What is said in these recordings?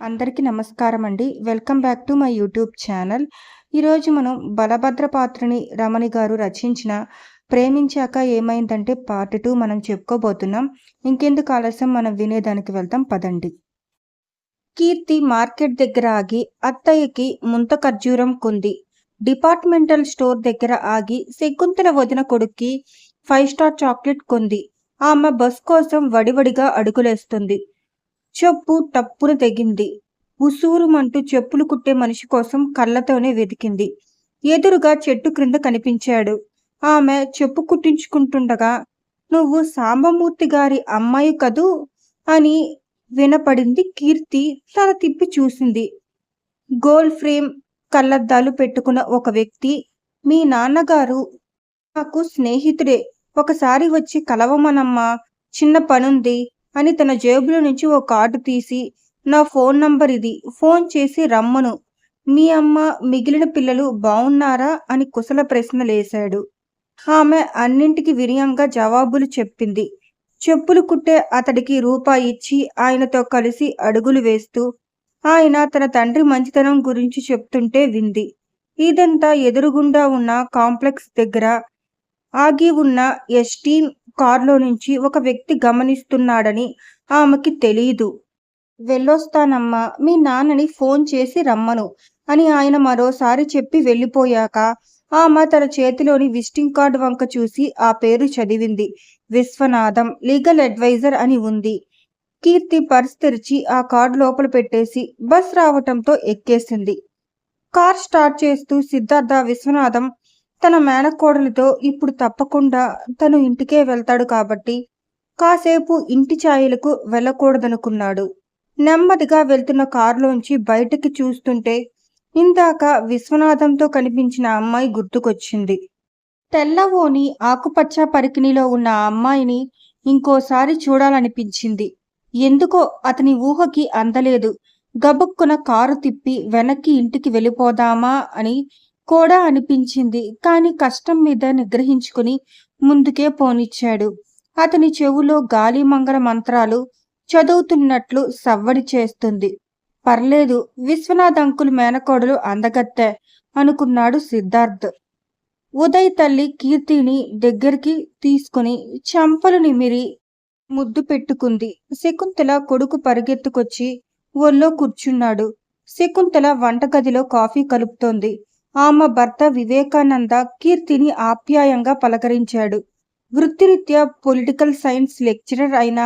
అందరికీ నమస్కారం అండి. Welcome back to my YouTube channel. ఈరోజు మనం బలభద్ర పాత్రని రమణి గారు రచించిన 'ప్రేమించాక ఏమైందంటే' పార్ట్ 2 మనం చెప్పుకోబోతున్నాం. ఇంకెందుకు ఆలస్యం, మనం వినేదానికి వెళ్దాం పదండి. కీర్తి మార్కెట్ దగ్గర ఆగి అత్తయ్యకి ముంత ఖర్జూరం కొంది. డిపార్ట్మెంటల్ స్టోర్ దగ్గర ఆగి శకుంతల వదిన కొడుక్కి 5 స్టార్ చాక్లెట్ కొంది. ఆమె బస్ కోసం వడివడిగా అడుగులేస్తుంది. చెప్పు టప్పున తెగింది. ఉసూరుమంటూ చెప్పులు కుట్టే మనిషి కోసం కళ్ళతోనే వెతికింది. ఎదురుగా చెట్టు క్రింద కనిపించాడు. ఆమె చెప్పు కుట్టించుకుంటుండగా, "నువ్వు సాంబమూర్తి గారి అమ్మాయి కదూ" అని వినపడింది. కీర్తి తల తిప్పి చూసింది. గోల్డ్ ఫ్రేమ్ కళ్ళద్దాలు పెట్టుకున్న ఒక వ్యక్తి. "మీ నాన్నగారు నాకు స్నేహితుడే. ఒకసారి వచ్చి కలవమనమ్మా, చిన్న పనుంది" అని తన జేబులో నుంచి ఓ కార్డు తీసి, "నా ఫోన్ నంబర్ ఇది. ఫోన్ చేసి రమ్మను. మీ అమ్మ, మిగిలిన పిల్లలు బావున్నారా" అని కుశల ప్రశ్నలేశాడు. ఆమె అన్నింటికి వినయంగా జవాబులు చెప్పింది. చెప్పులు కుట్టే అతడికి రూపాయి ఇచ్చి ఆయనతో కలిసి అడుగులు వేస్తూ ఆయన తన తండ్రి మంచితనం గురించి చెప్తుంటే వింది. ఇదంతా ఎదురుగుండా ఉన్న కాంప్లెక్స్ దగ్గర ఆగి ఉన్న ఎస్టీన్ కారులో నుంచి ఒక వ్యక్తి గమనిస్తున్నాడని ఆమెకి తెలీదు. "వెళ్ళొస్తానమ్మా, మీ నాన్నని ఫోన్ చేసి రమ్మను" అని ఆయన మరోసారి చెప్పి వెళ్ళిపోయాక ఆమె తన చేతిలోని విజిటింగ్ కార్డు వంక చూసి ఆ పేరు చదివింది. విశ్వనాథం, లీగల్ అడ్వైజర్ అని ఉంది. కీర్తి పర్స్ తెరిచి ఆ కార్డు లోపల పెట్టేసి బస్ రావటంతో ఎక్కేసింది. కార్ స్టార్ట్ చేస్తూ సిద్ధార్థ, "విశ్వనాథం తన మేనకోడలితో ఇప్పుడు తప్పకుండా తను ఇంటికే వెళ్తాడు కాబట్టి కాసేపు ఇంటి ఛాయలకు వెళ్ళకూడదనుకున్నాడు." నెమ్మదిగా వెళ్తున్న కారులోంచి బయటికి చూస్తుంటే ఇందాక విశ్వనాథంతో కనిపించిన అమ్మాయి గుర్తుకొచ్చింది. తెల్లవోని ఆకుపచ్చ పరికిణిలో ఉన్న ఆ అమ్మాయిని ఇంకోసారి చూడాలనిపించింది. ఎందుకో అతని ఊహకి అందలేదు. గబుక్కున కారు తిప్పి వెనక్కి ఇంటికి వెళ్ళిపోదామా అని కూడా అనిపించింది. కాని కష్టం మీద నిగ్రహించుకుని ముందుకే పోనిచ్చాడు. అతని చెవులో గాలిమంగళ మంత్రాలు చదువుతున్నట్లు సవ్వడి చేస్తుంది. "పర్లేదు, విశ్వనాథ్ అంకుల్ మేనకోడలు అందగత్తె" అనుకున్నాడు సిద్ధార్థ్. ఉదయ్ తల్లి కీర్తిని దగ్గరికి తీసుకుని చెంపలు నిమిరి ముద్దు పెట్టుకుంది. శకుంతల కొడుకు పరిగెత్తుకొచ్చి ఒళ్ళో కూర్చున్నాడు. శకుంతల వంటగదిలో కాఫీ కలుపుతోంది. ఆమె భర్త వివేకానంద కీర్తిని ఆప్యాయంగా పలకరించాడు. వృత్తిరీత్యా పొలిటికల్ సైన్స్ లెక్చరర్ అయినా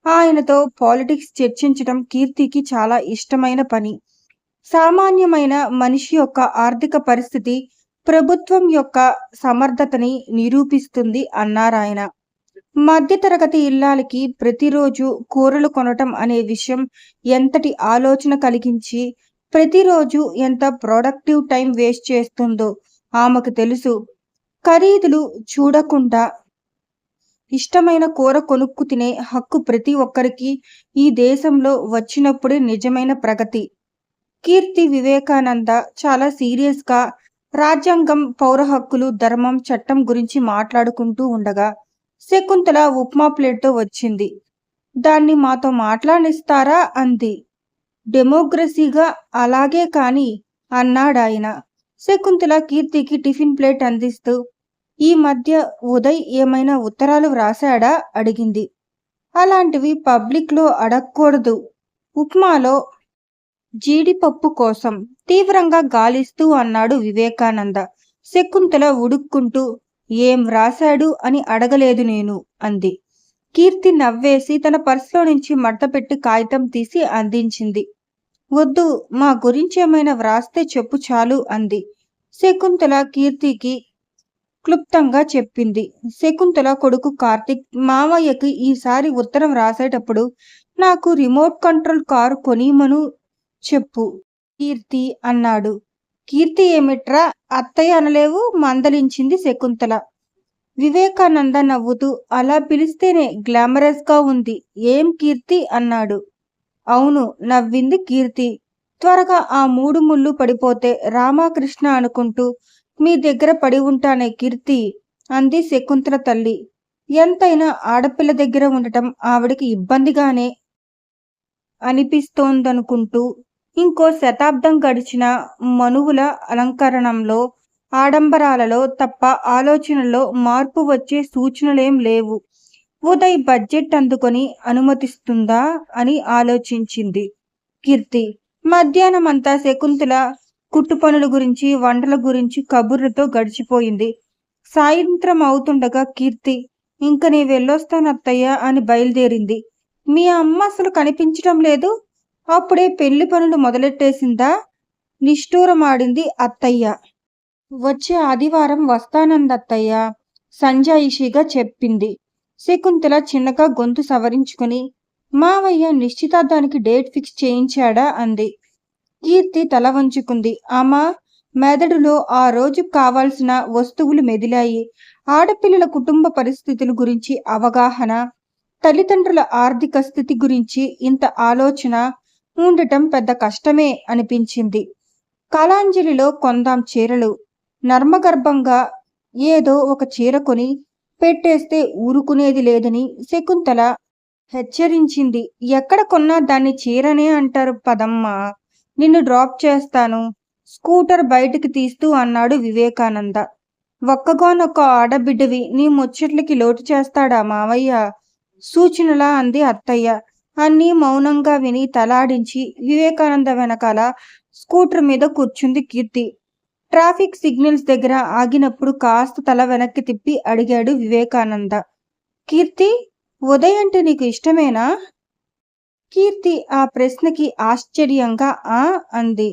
ఆయనతో పాలిటిక్స్ చర్చించడం కీర్తికి చాలా ఇష్టమైన పని. సామాన్యమైన మనిషి యొక్క ఆర్థిక పరిస్థితి ప్రభుత్వం యొక్క సమర్థతని నిరూపిస్తుంది అన్నారాయన. మధ్యతరగతి ఇల్లాలకి ప్రతిరోజు కూరలు కొనటం అనే విషయం ఎంతటి ఆలోచన కలిగించి ప్రతిరోజు ఎంత ప్రొడక్టివ్ టైం వేస్ట్ చేస్తుందో ఆమెకు తెలుసు. ఖరీదులు చూడకుండా ఇష్టమైన కూర కొనుక్కు తినే హక్కు ప్రతి ఒక్కరికి ఈ దేశంలో వచ్చినప్పుడే నిజమైన ప్రగతి. కీర్తి, వివేకానంద చాలా సీరియస్గా రాజ్యాంగం, పౌర హక్కులు, ధర్మం, చట్టం గురించి మాట్లాడుకుంటూ ఉండగా శకుంతల ఉప్మా ప్లేట్తో వచ్చింది. "దాన్ని మాతో మాట్లాడిస్తారా" అంది. "డెమోక్రసీగా అలాగే కాని" అన్నాడాయన. శకుంతల కీర్తికి టిఫిన్ ప్లేట్ అందిస్తూ, "ఈ మధ్య ఉదయ్ ఏమైనా ఉత్తరాలు వ్రాసాడా" అడిగింది. "అలాంటివి పబ్లిక్లో అడగకూడదు." ఉప్మాలో జీడిపప్పు కోసం తీవ్రంగా గాలిస్తూ అన్నాడు వివేకానంద. శకుంతల ఉడుక్కుంటూ, "ఏం వ్రాసాడు అని అడగలేదు నేను" అంది. కీర్తి నవ్వేసి తన పర్సులో నుంచి మడతపెట్టి కాగితం తీసి అందించింది. "వద్దు, మా గురించి ఏమైనా వ్రాస్తే చెప్పు చాలు" అంది. శకుంతల కీర్తికి క్లుప్తంగా చెప్పింది. శకుంతల కొడుకు కార్తిక్, "మావయ్యకి ఈసారి ఉత్తరం రాసేటప్పుడు నాకు రిమోట్ కంట్రోల్ కారు కొనిమను చెప్పు" కీర్తి అన్నాడు. "కీర్తి ఏమిట్రా, అత్తయ్య అనలేవు" మందలించింది శకుంతల. వివేకానంద నవ్వుతూ, "అలా పిలిస్తేనే గ్లామరస్ గా ఉంది. ఏం కీర్తి" అన్నాడు. "అవును" నవ్వింది కీర్తి. "త్వరగా ఆ 3 ముళ్ళు పడిపోతే రామకృష్ణ అనుకుంటూ మీ దగ్గర పడి ఉంటానే కీర్తి" అంది శకుంతల తల్లి. ఎంతైనా ఆడపిల్ల దగ్గర ఉండటం ఆవిడికి ఇబ్బందిగానే అనిపిస్తోందనుకుంటూ ఇంకో శతాబ్దం గడిచిన మనువుల అలంకరణంలో ఆడంబరాలలో తప్ప ఆలోచనలో మార్పు వచ్చే సూచనలేం లేవు. ఉదయ్ బడ్జెట్ అందుకొని అనుమతిస్తుందా అని ఆలోచించింది కీర్తి. మధ్యాహ్నమంతా శకుంతల కుట్టు పనుల గురించి, వంటల గురించి కబుర్లతో గడిచిపోయింది. సాయంత్రం అవుతుండగా కీర్తి, ఇంక నీ వెళ్ళొస్తానత్తయ్య అని బయలుదేరింది. మీ అమ్మ అసలు కనిపించటం లేదు, అప్పుడే పెళ్లి పనులు మొదలెట్టేసిందా? నిష్ఠూరమాడింది అత్తయ్య. వచ్చే ఆదివారం వస్తానందత్తయ్య సంజాయిషిగా చెప్పింది. శకుంతల చిన్నగా గొంతు సవరించుకుని, మావయ్య నిశ్చితార్థానికి డేట్ ఫిక్స్ చేయించాడా అంది. కీర్తి తల వంచుకుంది. అమ్మా, మెదడులో ఆ రోజు కావాల్సిన వస్తువులు మెదిలాయి. ఆడపిల్లల కుటుంబ పరిస్థితుల గురించి అవగాహన, తల్లిదండ్రుల ఆర్థిక స్థితి గురించి ఇంత ఆలోచన ఉండటం పెద్ద కష్టమే అనిపించింది. కళాంజలిలో కొందాం చీరలు. నర్మగర్భంగా ఏదో ఒక చీర కొని పెట్టేస్తే ఊరుకునేది లేదని శకుంతల హెచ్చరించింది. ఎక్కడ కొన్నా దాన్ని చీరనే అంటారు పదమ్మా, నిన్ను డ్రాప్ చేస్తాను స్కూటర్ బయటికి తీస్తూ అన్నాడు వివేకానంద. ఒక్కగానొక్క ఆడబిడ్డవి, నీ ముచ్చట్లకి లోటు చేస్తాడా మావయ్య? సూచనలా అంది అత్తయ్య. అన్నీ మౌనంగా విని తలాడించి వివేకానంద వెనకాల స్కూటర్ మీద కూర్చుంది కీర్తి. ట్రాఫిక్ సిగ్నల్స్ దగ్గర ఆగినప్పుడు కాస్త తల వెనక్కి తిప్పి అడిగాడు వివేకానంద. కీర్తి, ఉదయ్ అంటే నీకు ఇష్టమేనా? కీర్తి ఆ ప్రశ్నకి ఆశ్చర్యంగా ఆ అంది.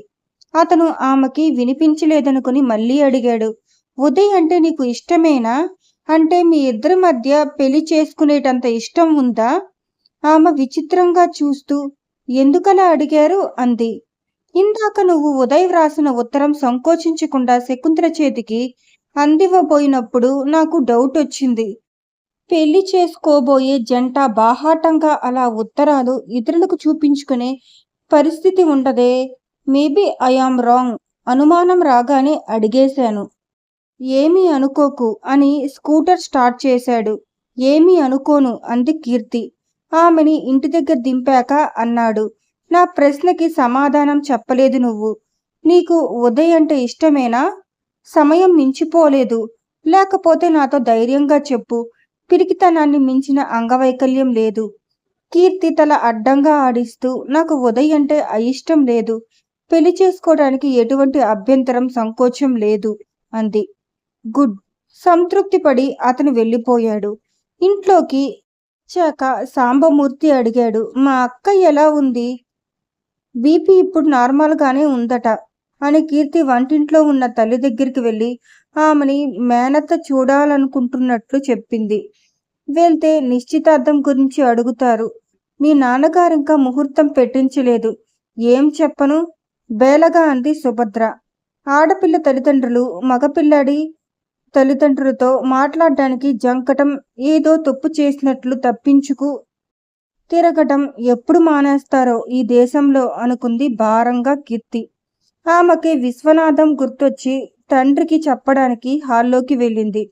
అతను ఆమెకి వినిపించలేదనుకుని మళ్ళీ అడిగాడు. ఉదయ్ అంటే నీకు ఇష్టమేనా? అంటే మీ ఇద్దరి మధ్య పెళ్లి చేసుకునేటంత ఇష్టం ఉందా? ఆమె విచిత్రంగా చూస్తూ, ఎందుకలా అడిగారు అంది. ఇందాక నువ్వు ఉదయ్ వ్రాసిన ఉత్తరం సంకోచించకుండా శకుంతల చేతికి అందివ్వబోయినప్పుడు నాకు డౌట్ వచ్చింది. పెళ్లి చేసుకోబోయే జంట బాహాటంగా అలా ఉత్తరాలు ఇతరులకు చూపించుకునే పరిస్థితి ఉండదే. Maybe I am wrong. అనుమానం రాగానే అడిగేశాను. ఏమీ అనుకోకు అని స్కూటర్ స్టార్ట్ చేశాడు. ఏమీ అనుకోను అంది కీర్తి. ఆమెని ఇంటి దగ్గర దింపాక అన్నాడు, నా ప్రశ్నకి సమాధానం చెప్పలేదు నువ్వు. నీకు ఉదయ్ అంటే ఇష్టమేనా? సమయం మించిపోలేదు. లేకపోతే నాతో ధైర్యంగా చెప్పు. పిరికితనాన్ని మించిన అంగవైకల్యం లేదు. కీర్తి తల అడ్డంగా ఆడిస్తూ, నాకు ఉదయ్ అంటే అయిష్టం లేదు. పెళ్లి చేసుకోవడానికి ఎటువంటి అభ్యంతరం, సంకోచం లేదు అంది. గుడ్. సంతృప్తి పడి అతను వెళ్ళిపోయాడు. ఇంట్లోకి వచ్చాక సాంబమూర్తి అడిగాడు, మా అక్క ఎలా ఉంది? బీపీ ఇప్పుడు నార్మల్గానే ఉందట అని కీర్తి వంటింట్లో ఉన్న తల్లి దగ్గరికి వెళ్ళి ఆమెని మేనత్త చూడాలనుకుంటున్నట్లు చెప్పింది. వెళ్తే నిశ్చితార్థం గురించి అడుగుతారు. మీ నాన్నగారింకా ముహూర్తం పెట్టించలేదు. ఏం చెప్పను బేలగా అంది సుభద్ర. ఆడపిల్ల తల్లిదండ్రులు మగపిల్లాడి తల్లిదండ్రులతో మాట్లాడడానికి జంకటం, ఏదో తప్పు చేసినట్లు తప్పించుకు తిరగటం ఎప్పుడు మానేస్తారో ఈ దేశంలో అనుకుంది భారంగా కీర్తి. ఆమెకి విశ్వనాథం గుర్తొచ్చి తండ్రికి చెప్పడానికి హాల్లోకి వెళ్ళింది.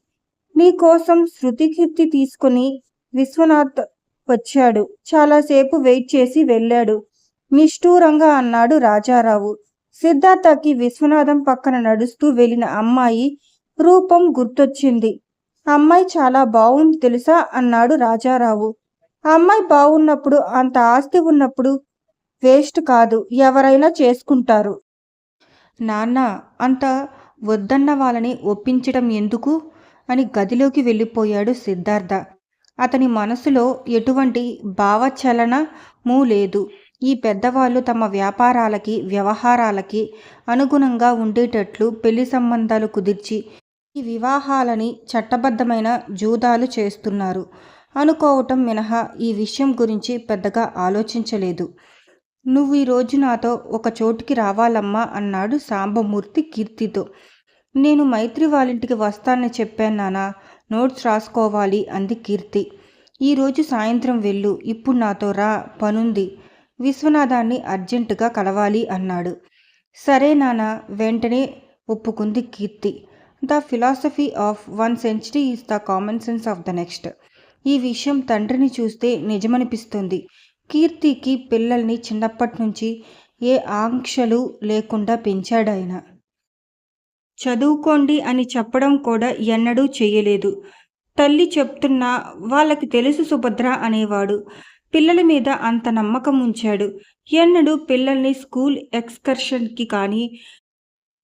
నీకోసం శృతి కీర్తి తీసుకుని విశ్వనాథ్ వచ్చాడు. చాలాసేపు వెయిట్ చేసి వెళ్ళాడు నిష్ఠూరంగా అన్నాడు రాజారావు. సిద్ధార్థకి విశ్వనాథం పక్కన నడుస్తూ వెళ్ళిన అమ్మాయి రూపం గుర్తొచ్చింది. అమ్మాయి చాలా బాగుంది తెలుసా అన్నాడు రాజారావు. అమ్మాయి బాగున్నప్పుడు, అంత ఆస్తి ఉన్నప్పుడు వేస్ట్ కాదు, ఎవరైనా చేసుకుంటారు. నాన్న, అంత వద్దన్న వాళ్ళని ఒప్పించడం ఎందుకు అని గదిలోకి వెళ్ళిపోయాడు సిద్ధార్థ. అతని మనసులో ఎటువంటి భావచలనమూ లేదు. ఈ పెద్దవాళ్ళు తమ వ్యాపారాలకి, వ్యవహారాలకి అనుగుణంగా ఉండేటట్లు పెళ్లి సంబంధాలు కుదిర్చి ఈ వివాహాలని చట్టబద్ధమైన జూదాలు చేస్తున్నారు అనుకోవటం మినహా ఈ విషయం గురించి పెద్దగా ఆలోచించలేదు. నువ్వు ఈరోజు నాతో ఒక చోటుకి రావాలమ్మా అన్నాడు సాంబమూర్తి కీర్తితో. నేను మైత్రి వాళ్ళింటికి వస్తానని చెప్పాను నానా, నోట్స్ రాసుకోవాలి అంది కీర్తి. ఈరోజు సాయంత్రం వెళ్ళు, ఇప్పుడు నాతో రా, పనుంది. విశ్వనాథాన్ని అర్జెంటుగా కలవాలి అన్నాడు. సరే నానా, వెంటనే ఒప్పుకుంది Keerthi. The philosophy of 1 century is the common sense of the next. ఈ విషయం తండ్రిని చూస్తే నిజమనిపిస్తుంది. కీర్తికి పిల్లల్ని చిన్నప్పటి నుంచి ఏ ఆంక్షలు లేకుండా పెంచాడాయన. చదువుకోండి అని చెప్పడం కూడా ఎన్నడూ చెయ్యలేదు. తల్లి చెప్తున్నా వాళ్ళకి తెలుసు సుభద్ర అనేవాడు. పిల్లల మీద అంత నమ్మకం ఉంచాడు. ఎన్నడూ పిల్లల్ని స్కూల్ ఎక్స్కర్షన్‌కి కానీ,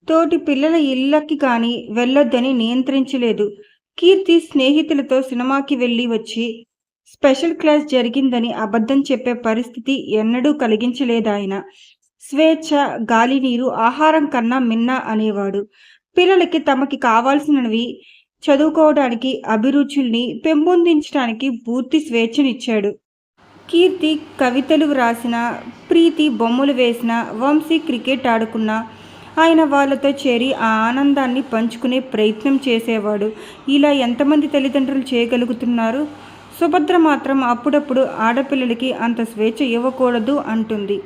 తోటి పిల్లల ఇళ్ళకి కానీ వెళ్ళొద్దని నియంత్రించలేదు. కీర్తి స్నేహితులతో సినిమాకి వెళ్ళి వచ్చి స్పెషల్ క్లాస్ జరిగిందని అబద్ధం చెప్పే పరిస్థితి ఎన్నడూ కలిగించలేదాయన. స్వేచ్ఛ, గాలి, నీరు, ఆహారం కన్నా మిన్న అనేవాడు. పిల్లలకి తమకి కావాల్సినవి చదువుకోవడానికి, అభిరుచుల్ని పెంపొందించడానికి పూర్తి స్వేచ్ఛనిచ్చాడు. కీర్తి కవితలు వ్రాసినా, ప్రీతి బొమ్మలు వేసినా, వంశీ క్రికెట్ ఆడుకున్నా ఆయన వాళ్ళతో చేరి ఆ ఆనందాన్ని పంచుకునే ప్రయత్నం చేసేవాడు. ఇలా ఎంతమంది తల్లిదండ్రులు చేయగలుగుతున్నారు? సుభద్ర మాత్రం అప్పుడప్పుడు ఆడపిల్లలకి అంత స్వేచ్ఛ ఇవ్వకూడదు అంటుంది.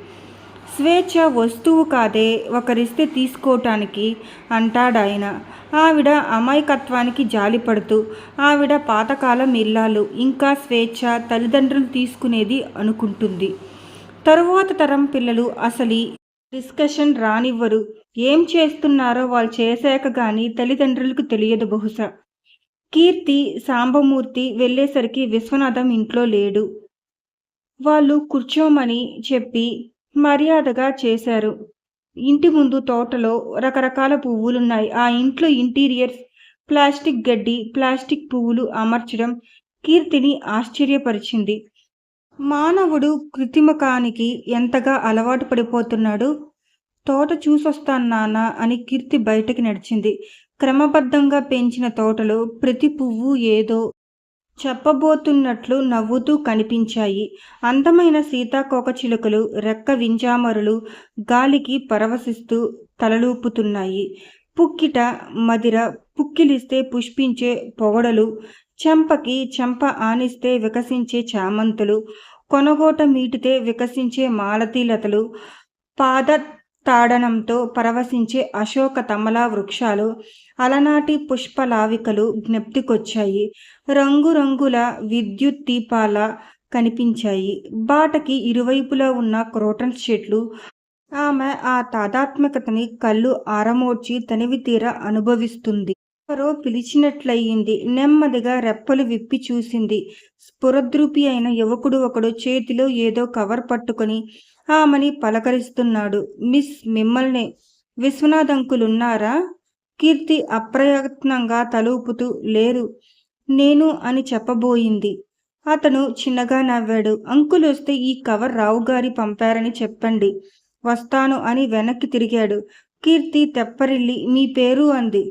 స్వేచ్ఛ వస్తువు కాదే, ఒకరిస్తే తీసుకోవటానికి అంటాడాయన. ఆవిడ అమాయకత్వానికి జాలిపడుతూ, ఆవిడ పాతకాలం ఇల్లాలు, ఇంకా స్వేచ్ఛ తల్లిదండ్రులు తీసుకునేది అనుకుంటుంది. తరువాత తరం పిల్లలు అసలీ డిస్కషన్ రానివ్వరు. ఏం చేస్తున్నారో వాళ్ళు చేశాక గానీ తల్లిదండ్రులకు తెలియదు బహుశా. కీర్తి, సాంబమూర్తి వెళ్ళేసరికి విశ్వనాథం ఇంట్లో లేడు. వాళ్ళు కూర్చోమని చెప్పి మర్యాదగా చేశారు. ఇంటి ముందు తోటలో రకరకాల పువ్వులున్నాయి. ఆ ఇంట్లో ఇంటీరియర్స్, ప్లాస్టిక్ గడ్డి, ప్లాస్టిక్ పువ్వులు అమర్చడం కీర్తిని ఆశ్చర్యపరిచింది. మానవుడు కృత్రిమకానికి ఎంతగా అలవాటు పడిపోతున్నాడు. తోట చూసొస్తాను నాన్నా అని కీర్తి బయటకి నడిచింది. క్రమబద్ధంగా పెంచిన తోటలో ప్రతి పువ్వు ఏదో చెప్పబోతున్నట్లు నవ్వుతూ కనిపించాయి. అందమైన సీతాకోకచిలుకలు, రెక్క వింజామరులు గాలికి పరవశిస్తూ తలలూపుతున్నాయి. పుక్కిట మదిర పుక్కిలిస్తే పుష్పించే పొగడలు, చెంపకి చెంప ఆనిస్తే వికసించే చామంతులు, కొనగోట మీటితే వికసించే మాలతీలతలు, పాద తాడనంతో పరవశించే అశోక తమలా వృక్షాలు, అలనాటి పుష్పలావికలు జ్ఞప్తికొచ్చాయి. రంగురంగుల విద్యుత్ దీపాల కనిపించాయి. బాటకి ఇరువైపులా ఉన్న క్రోటన్స్ చెట్లు. ఆమె ఆ తాదాత్మ్యతని కళ్ళు ఆరమోడ్చి తనివితీర అనుభవిస్తుంది. ఎవరో పిలిచినట్లయింది. నెమ్మదిగా రెప్పలు విప్పి చూసింది. స్ఫురద్రూపి అయిన యువకుడు ఒకడు చేతిలో ఏదో కవర్ పట్టుకుని ఆమెని పలకరిస్తున్నాడు. మిస్, మిమ్మల్నే. విశ్వనాథ్ అంకులున్నారా? కీర్తి అప్రయత్నంగా తలూపుతూ లేరు. నేను అని చెప్పబోయింది. అతను చిన్నగా నవ్వాడు. అంకుల్ వస్తే ఈ కవర్ రావుగారి పంపారని చెప్పండి. వస్తాను అని వెనక్కి తిరిగాడు. కీర్తి తెప్పరిల్లి మీ పేరు అంది.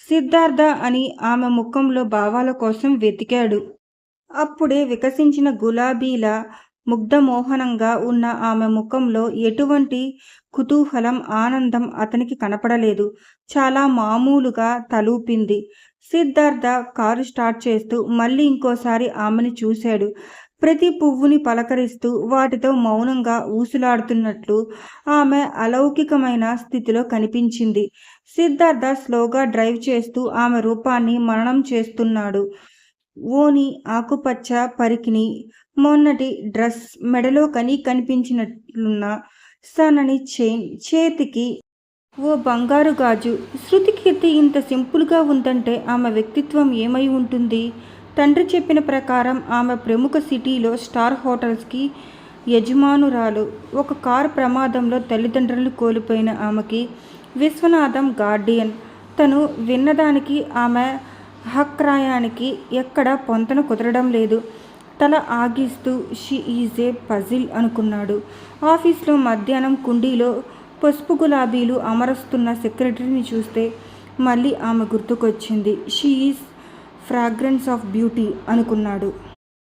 సిద్ధార్థ అని ఆమె ముఖంలో భావాల కోసం వెతికాడు. అప్పుడే వికసించిన గులాబీలా ముగ్ధమోహనంగా ఉన్న ఆమె ముఖంలో ఎటువంటి కుతూహలం, ఆనందం అతనికి కనపడలేదు. చాలా మామూలుగా తలూపింది. సిద్ధార్థ కారు స్టార్ట్ చేస్తూ మళ్ళీ ఇంకోసారి ఆమెని చూశాడు. ప్రతి పువ్వుని పలకరిస్తూ వాటితో మౌనంగా ఊసులాడుతున్నట్లు ఆమె అలౌకికమైన స్థితిలో కనిపించింది. సిద్ధార్థ స్లోగా డ్రైవ్ చేస్తూ ఆమె రూపాన్ని మననం చేస్తున్నాడు. ఓని ఆకుపచ్చ పరికిణి, మొన్నటి డ్రెస్, మెడలో కనిపించినట్లున్న సన్నని చైన్, చేతికి ఓ బంగారు గాజు. శృతి కీర్తి ఇంత సింపుల్గా ఉందంటే ఆమె వ్యక్తిత్వం ఏమై ఉంటుంది? తండ్రి చెప్పిన ప్రకారం ఆమె ప్రముఖ సిటీలో స్టార్ హోటల్స్కి యజమానురాలు. ఒక కారు ప్రమాదంలో తల్లిదండ్రులను కోల్పోయిన ఆమెకి విశ్వనాథం గార్డియన్. తను విన్నదానికి ఆమె అభిప్రాయానికి ఎక్కడ పొంతన కుదరడం లేదు. తల ఆగిస్తూ షీ ఈజ్ ఏ పజిల్ అనుకున్నాడు. ఆఫీస్లో మధ్యాహ్నం కుండీలో పసుపు గులాబీలు అమరుస్తున్న సెక్రటరీని చూస్తే మళ్ళీ ఆమె గుర్తుకొచ్చింది. She is fragrance of beauty అనుకున్నాడు.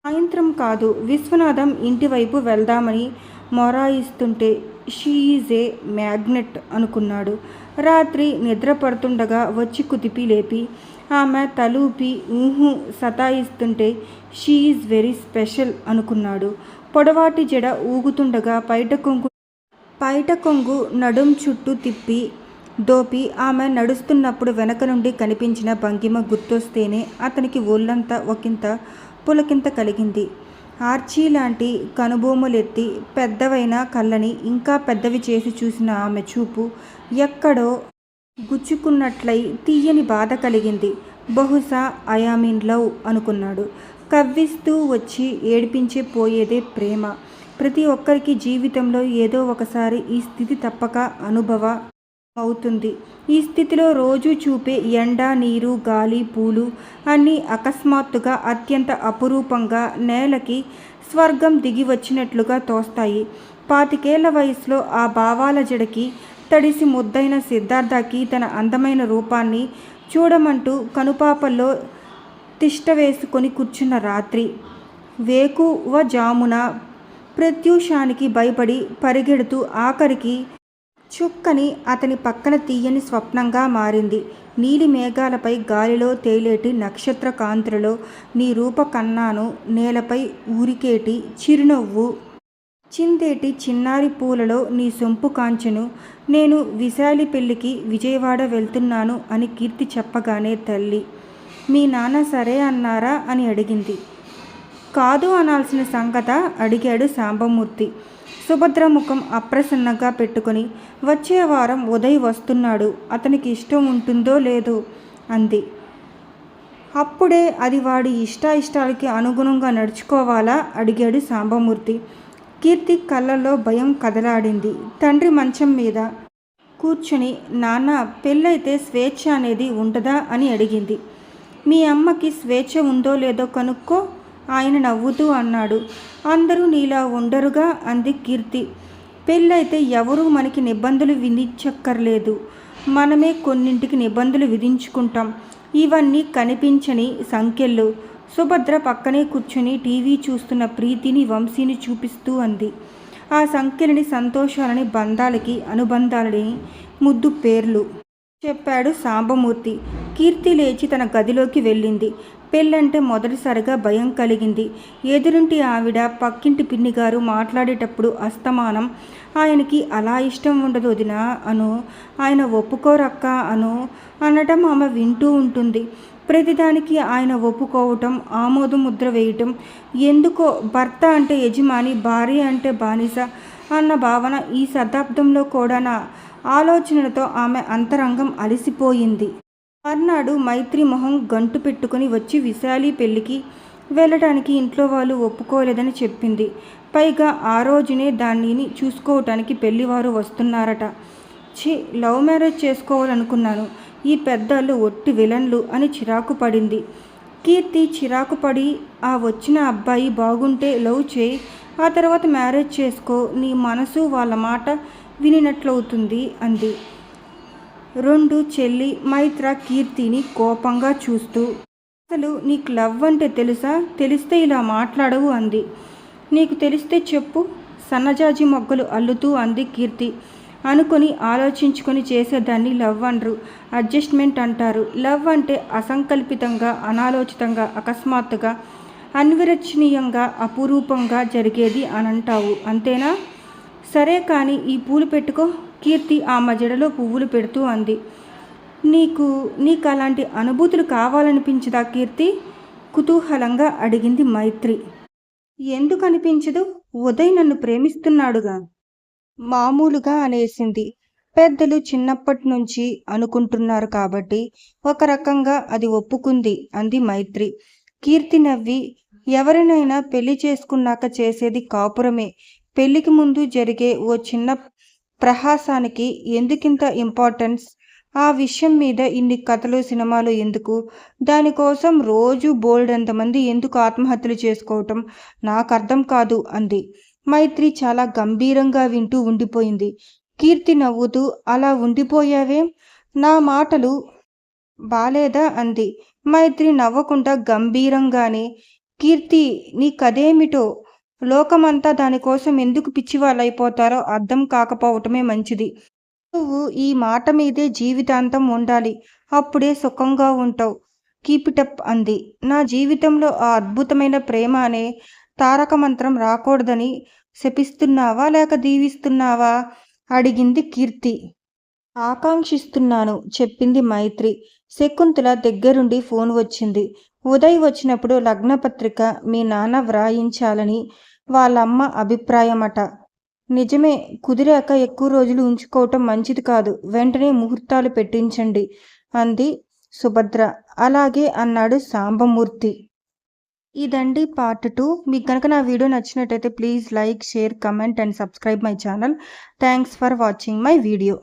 సాయంత్రం కాదు, విశ్వనాథం ఇంటివైపు వెళ్దామని మొరాయిస్తుంటే షీ ఈజ్ ఏ మ్యాగ్నెట్ అనుకున్నాడు. రాత్రి నిద్ర పడుతుండగా వచ్చి కుదిపి లేపి ఆమె తలూపి ఊహు సతాయిస్తుంటే షీ ఈజ్ వెరీ స్పెషల్ అనుకున్నాడు. పొడవాటి జడ ఊగుతుండగా పైట కొంగు నడుం చుట్టూ తిప్పి దోపి ఆమె నడుస్తున్నప్పుడు వెనక నుండి కనిపించిన భంగిమ గుర్తొస్తేనే అతనికి ఒళ్ళంతా ఒకంత పులకింత కలిగింది. ఆర్చీ లాంటి కనుబొమ్మలెత్తి పెద్దవైన కళ్ళని ఇంకా పెద్దవి చేసి చూసిన ఆమె చూపు ఎక్కడో గుచ్చుకున్నట్లయి తీయని బాధ కలిగింది. బహుశా ఐయామ్ ఇన్ లవ్ అనుకున్నాడు. కవ్విస్తూ వచ్చి ఏడిపించే పోయేదే ప్రేమ. ప్రతి ఒక్కరికి జీవితంలో ఏదో ఒకసారి ఈ స్థితి తప్పక అవుతుంది. ఈ స్థితిలో రోజూ చూపే ఎండ, నీరు, గాలి, పూలు అన్నీ అకస్మాత్తుగా అత్యంత అపురూపంగా నేలకి స్వర్గం దిగి వచ్చినట్లుగా తోస్తాయి. 25 వయసులో ఆ భావాల జడకి తడిసి ముద్దైన సిద్ధార్థకి తన అందమైన రూపాన్ని చూడమంటూ కనుపాపల్లో తిష్ట వేసుకొని కూర్చున్న రాత్రి. వేకువ జామున ప్రత్యూషానికి భయపడి పరిగెడుతూ ఆఖరికి చుక్కని అతని పక్కన తీయని స్వప్నంగా మారింది. నీలి మేఘాలపై గాలిలో తేలేటి నక్షత్ర కాంతులలో నీ రూప కన్నాను. నేలపై ఊరికేటి చిరునవ్వు చిందేటి చిన్నారి పూలలో నీ సొంపు కాంచెను. నేను విశాలి పెళ్ళికి విజయవాడ వెళ్తున్నాను అని కీర్తి చెప్పగానే తల్లి, మీ నాన్న సరే అన్నారా అని అడిగింది. కాదు అనాల్సిన సంగత అడిగాడు సాంబమూర్తి. సుభద్ర ముఖం అప్రసన్నంగా పెట్టుకుని, వచ్చే వారం ఉదయ్ వస్తున్నాడు, అతనికి ఇష్టం ఉంటుందో లేదో అంది. అప్పుడే అది వాడి ఇష్టాయిష్టాలకి అనుగుణంగా నడుచుకోవాలా అడిగాడు సాంబమూర్తి. కీర్తి కళ్ళల్లో భయం కదలాడింది. తండ్రి మంచం మీద కూర్చుని, నాన్న పెళ్ళైతే స్వేచ్ఛ అనేది ఉండదా అని అడిగింది. మీ అమ్మకి స్వేచ్ఛ ఉందో లేదో కనుక్కో ఆయన నవ్వుతూ అన్నాడు. అందరూ నీలా ఉండరుగా అంది కీర్తి. పెళ్ళైతే ఎవరూ మనకి నిబంధనలు విధించక్కర్లేదు, మనమే కొన్నింటికి నిబంధనలు విధించుకుంటాం. ఇవన్నీ కనిపించని సంఖ్యలు. సుభద్ర పక్కనే కూర్చుని టీవీ చూస్తున్న ప్రీతిని, వంశీని చూపిస్తూ అంది. ఆ సంఖ్యలని, సంతోషాలని, బంధాలకి, అనుబంధాలని ముద్దు పేర్లు చెప్పాడు సాంబమూర్తి. కీర్తి లేచి తన గదిలోకి వెళ్ళింది. పెళ్ళంటే మొదటిసారిగా భయం కలిగింది. ఎదురింటి ఆవిడ, పక్కింటి పిన్నిగారు మాట్లాడేటప్పుడు అస్తమానం ఆయనకి అలా ఇష్టం ఉండదు వదినా అను, ఆయన ఒప్పుకోరక్క అను అనటం ఆమె వింటూ ఉంటుంది. ప్రతిదానికి ఆయన ఒప్పుకోవటం, ఆమోద ముద్ర వేయటం. ఎందుకో భర్త అంటే యజమాని, భార్య అంటే బానిస అన్న భావన ఈ శతాబ్దంలో కూడా నా ఆలోచనలతో ఆమె అంతరంగం అలసిపోయింది. మర్నాడు మైత్రి మొహం గంటు పెట్టుకుని వచ్చి విశాలి పెళ్ళికి వెళ్ళటానికి ఇంట్లో వాళ్ళు ఒప్పుకోలేదని చెప్పింది. పైగా ఆ రోజునే దానిని చూసుకోవటానికి పెళ్లివారు వస్తున్నారట. లవ్ మ్యారేజ్ చేసుకోవాలనుకున్నాను, ఈ పెద్దలు ఒట్టి విలన్లు అని చిరాకు పడింది. కీర్తి చిరాకు పడి, ఆ వచ్చిన అబ్బాయి బాగుంటే లవ్ చేయి, ఆ తర్వాత మ్యారేజ్ చేసుకో, నీ మనసు వాళ్ళ మాట వినినట్లవుతుంది అంది. రెండు చెల్లి మైత్ర కీర్తిని కోపంగా చూస్తూ, అసలు నీకు లవ్ అంటే తెలుసా? తెలిస్తే ఇలా మాట్లాడవు అంది. నీకు తెలిస్తే చెప్పు, సన్నజాజి మొగ్గలు అల్లుతూ అంది కీర్తి. అనుకొని ఆలోచించుకొని చేసేదాన్ని లవ్ అనరు, అడ్జస్ట్మెంట్ అంటారు. లవ్ అంటే అసంకల్పితంగా, అనాలోచితంగా, అకస్మాత్తుగా, అన్విరచనీయంగా, అపురూపంగా జరిగేది అని అంటావు, అంతేనా? సరే కానీ ఈ పూలు పెట్టుకో. కీర్తి ఆమె జడలో పువ్వులు పెడుతూ అంది. నీకు అలాంటి అనుభూతులు కావాలనిపించదా కీర్తి? కుతూహలంగా అడిగింది మైత్రి. ఎందుకు అనిపించదు? ఉదయ్ నన్ను ప్రేమిస్తున్నాడుగా. మామూలుగా అనేసింది. పెద్దలు చిన్నప్పటి నుంచి అనుకుంటున్నారు కాబట్టి ఒక రకంగా అది ఒప్పుకుంది అంది మైత్రి. కీర్తి నవ్వి, ఎవరినైనా పెళ్లి చేసుకున్నాక చేసేది కాపురమే. పెళ్లికి ముందు జరిగే ఓ చిన్న ప్రహాసానికి ఎందుకింత ఇంపార్టెన్స్? ఆ విషయం మీద ఇన్ని కథలు, సినిమాలు ఎందుకు? దానికోసం రోజు బోల్డంతమంది ఎందుకు ఆత్మహత్యలు చేసుకోవటం? నాకు అర్థం కాదు అంది. మైత్రి చాలా గంభీరంగా వింటూ ఉండిపోయింది. కీర్తి నవ్వుతూ, అలా ఉండిపోయావేం? నా మాటలు బాలేదా అంది. మైత్రి నవ్వకుండా గంభీరంగానే, కీర్తి నీ కదేమిటో, లోకమంతా దానికోసం ఎందుకు పిచ్చివాళ్ళైపోతారో అర్థం కాకపోవటమే మంచిది. నువ్వు ఈ మాట మీదే జీవితాంతం ఉండాలి, అప్పుడే సుఖంగా ఉంటావు. కీపిటప్ అంది. నా జీవితంలో ఆ అద్భుతమైన ప్రేమ అనే తారక మంత్రం రాకూడదని శపిస్తున్నావా లేక దీవిస్తున్నావా అడిగింది కీర్తి. ఆకాంక్షిస్తున్నాను చెప్పింది మైత్రి. శకుంతల దగ్గరుండి ఫోన్ వచ్చింది. ఉదయ్ వచ్చినప్పుడు లగ్నపత్రిక మీ నాన్న వ్రాయించాలని వాళ్ళమ్మ అభిప్రాయమట. నిజమే, కుదిరాక ఎక్కువ రోజులు ఉంచుకోవటం మంచిది కాదు. వెంటనే ముహూర్తాలు పెట్టించండి అంది సుభద్ర. అలాగే అన్నాడు సాంబమూర్తి. ఇదండి పార్ట్ 2. మీకు కనుక నా వీడియో నచ్చినట్టయితే please like, share, comment and subscribe my channel. Thanks for watching my video.